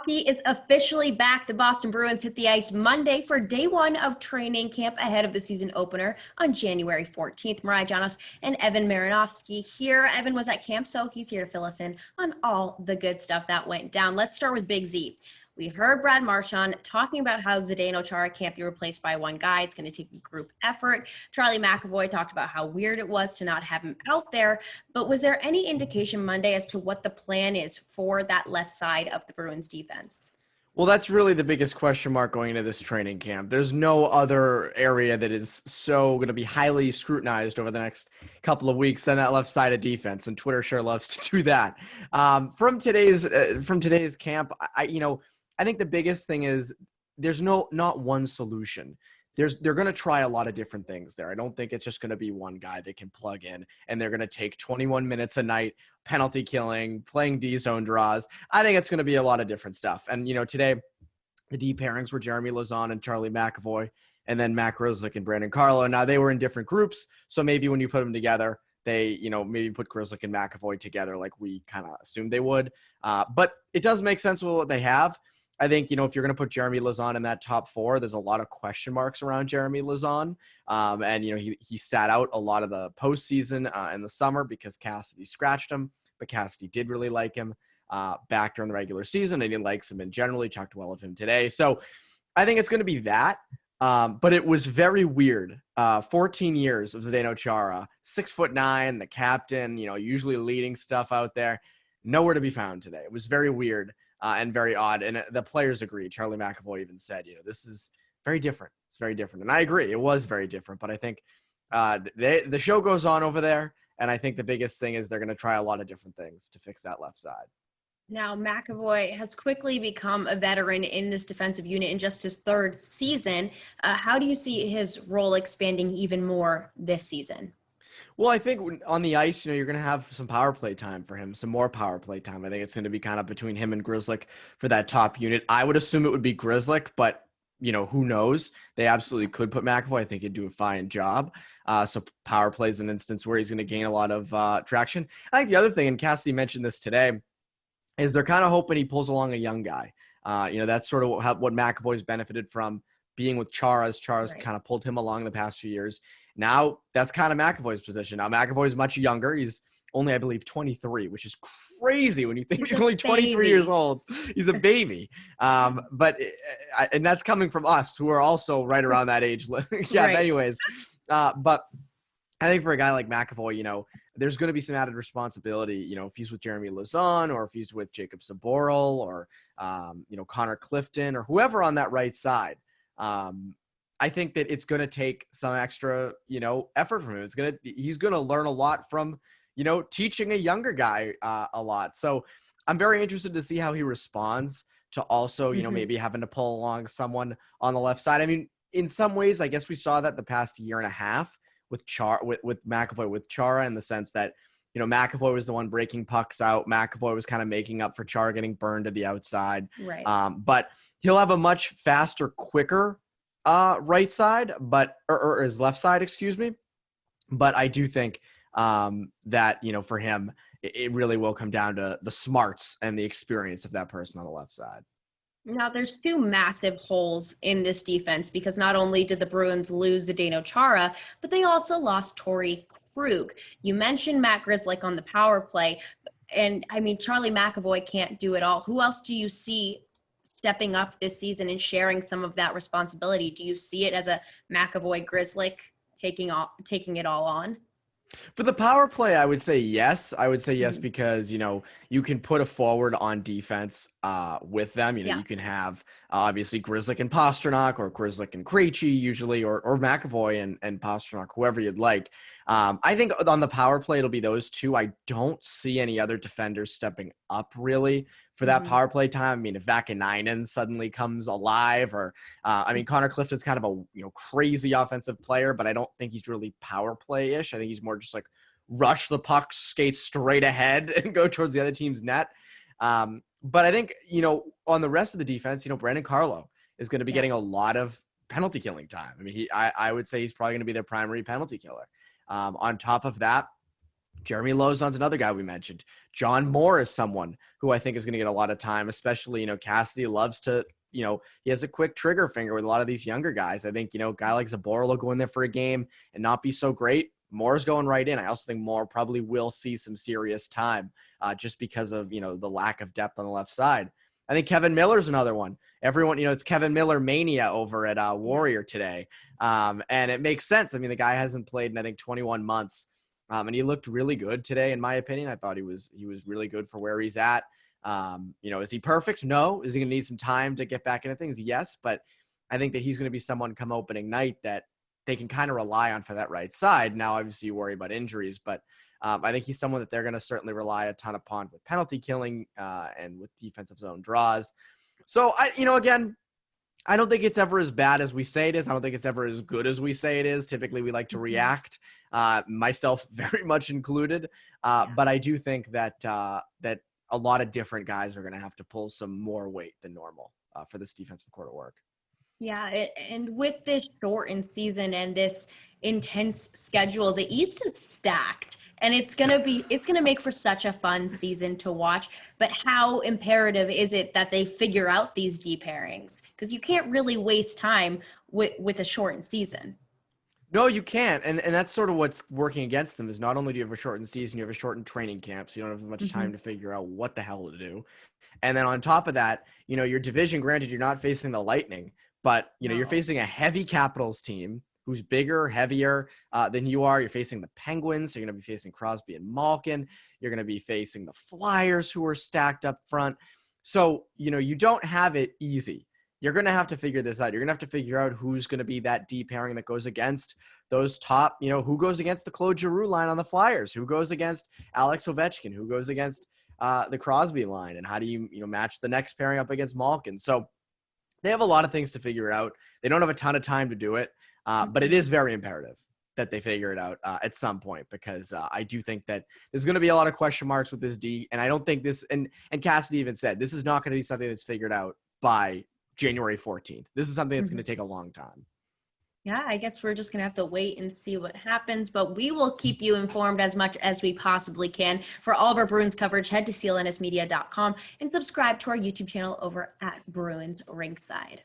Hockey is officially back. The Boston Bruins hit the ice Monday for day one of training camp ahead of the season opener on January 14th. Mariah, Janos, and Evan Marinofsky here. Evan was at camp, so he's here to fill us in on all the good stuff that went down. Let's start with Big Z. We heard Brad Marchand talking about how Zdeno Chara can't be replaced by one guy. It's going to take a group effort. Charlie McAvoy talked about how weird it was to not have him out there. But was there any indication Monday as to what the plan is for that left side of the Bruins defense? Well, that's really the biggest question mark going into this training camp. There's no other area that is so going to be highly scrutinized over the next couple of weeks than that left side of defense, and Twitter sure loves to do that. From today's camp, I think the biggest thing is there's not one solution. They're going to try a lot of different things there. I don't think it's just going to be one guy they can plug in and they're going to take 21 minutes a night, penalty killing, playing D-zone draws. I think it's going to be a lot of different stuff. And, today the D pairings were Jeremy Lauzon and Charlie McAvoy, and then Mac Grzelcyk and Brandon Carlo. Now they were in different groups. So maybe when you put them together, they, maybe put Grzelcyk and McAvoy together like we kind of assumed they would. But it does make sense with what they have. I think, if you're going to put Jeremy Lauzon in that top four, there's a lot of question marks around Jeremy Lauzon. And he sat out a lot of the postseason in the summer because Cassidy scratched him, but Cassidy did really like him back during the regular season, and he likes him in general. He talked well of him today. So I think it's going to be that. But it was very weird. 14 years of Zdeno Chara, 6'9", the captain, usually leading stuff out there. Nowhere to be found today. It was very weird. And very odd. And the players agree. Charlie McAvoy even said, this is very different. It's very different. And I agree. It was very different. But I think the show goes on over there. And I think the biggest thing is they're going to try a lot of different things to fix that left side. Now, McAvoy has quickly become a veteran in this defensive unit in just his third season. How do you see his role expanding even more this season? Well, I think on the ice, you're going to have some power play time for him, some more power play time. I think it's going to be kind of between him and Grzelcyk for that top unit. I would assume it would be Grzelcyk, but, who knows? They absolutely could put McAvoy. I think he'd do a fine job. So power play is an instance where he's going to gain a lot of traction. I think the other thing, and Cassidy mentioned this today, is they're kind of hoping he pulls along a young guy. That's sort of what McAvoy's benefited from being with Chara's. Chara's kind of pulled him along the past few years. Now, that's kind of McAvoy's position. Now, McAvoy's much younger. He's only, I believe, 23, which is crazy when you think he's only 23 years old. He's a baby. And that's coming from us, who are also right around that age. Anyways. But I think for a guy like McAvoy, there's going to be some added responsibility, if he's with Jeremy Lauzon or if he's with Jacob Saboril or, Connor Clifton or whoever on that right side. I think that it's going to take some extra, effort from him. He's going to learn a lot from, teaching a younger guy a lot. So I'm very interested to see how he responds to also, maybe having to pull along someone on the left side. I mean, in some ways, I guess we saw that the past year and a half with McAvoy, with Chara, in the sense that, McAvoy was the one breaking pucks out. McAvoy was kind of making up for Chara getting burned to the outside. Right. But he'll have a much faster, quicker right side, or his left side, excuse me. But I do think that, for him, it really will come down to the smarts and the experience of that person on the left side. Now, there's two massive holes in this defense because not only did the Bruins lose Zdeno Chara, but they also lost Torrey Krug. You mentioned Matt Grzelcyk on the power play, and I mean, Charlie McAvoy can't do it all. Who else do you see stepping up this season and sharing some of that responsibility? Do you see it as a McAvoy Grzelcyk taking it all on? For the power play, I would say yes. I would say yes because, you can put a forward on defense with them. You can have obviously Grzelcyk and Pastrnak, or Grzelcyk and Krejci usually, or McAvoy and Pastrnak, whoever you'd like. I think on the power play, it'll be those two. I don't see any other defenders stepping up really for that power play time. I mean, if Vakanainen suddenly comes alive, or Connor Clifton's kind of a crazy offensive player, but I don't think he's really power play-ish. I think he's more just like rush the puck, skate straight ahead, and go towards the other team's net. But I think, on the rest of the defense, Brandon Carlo is going to be getting a lot of penalty killing time. I mean, I would say he's probably going to be their primary penalty killer. On top of that, Jeremy Lozon's another guy we mentioned. John Moore is someone who I think is going to get a lot of time, especially, Cassidy loves to, he has a quick trigger finger with a lot of these younger guys. I think, a guy like Zaboral will go in there for a game and not be so great. Moore's going right in. I also think Moore probably will see some serious time just because of, the lack of depth on the left side. I think Kevin Miller's another one. Everyone, it's Kevin Miller mania over at Warrior today. And it makes sense. I mean, the guy hasn't played in, I think, 21 months. And he looked really good today, in my opinion. I thought he was really good for where he's at. Is he perfect? No. Is he going to need some time to get back into things? Yes. But I think that he's going to be someone come opening night that they can kind of rely on for that right side. Now, obviously, you worry about injuries, but I think he's someone that they're going to certainly rely a ton upon with penalty killing and with defensive zone draws. So, again, I don't think it's ever as bad as we say it is. I don't think it's ever as good as we say it is. Typically, we like to react, myself very much included. But I do think that that a lot of different guys are going to have to pull some more weight than normal for this defensive core to work. Yeah, and with this shortened season and this intense schedule, the East is stacked. And it's gonna make for such a fun season to watch. But how imperative is it that they figure out these deep pairings? Because you can't really waste time with a shortened season. No, you can't. And that's sort of what's working against them is not only do you have a shortened season, you have a shortened training camp, so you don't have much time to figure out what the hell to do. And then on top of that, your division, granted, you're not facing the Lightning, but you're facing a heavy Capitals team who's bigger, heavier than you are. You're facing the Penguins, so you're going to be facing Crosby and Malkin. You're going to be facing the Flyers, who are stacked up front. So, you don't have it easy. You're going to have to figure this out. You're going to have to figure out who's going to be that deep pairing that goes against those top, who goes against the Claude Giroux line on the Flyers, who goes against Alex Ovechkin, who goes against the Crosby line, and how do you, match the next pairing up against Malkin. So they have a lot of things to figure out. They don't have a ton of time to do it. But it is very imperative that they figure it out at some point, because I do think that there's going to be a lot of question marks with this D. And I don't think this, and Cassidy even said, this is not going to be something that's figured out by January 14th. This is something that's going to take a long time. Yeah, I guess we're just going to have to wait and see what happens, but we will keep you informed as much as we possibly can. For all of our Bruins coverage, head to clnsmedia.com and subscribe to our YouTube channel over at Bruins Rinkside.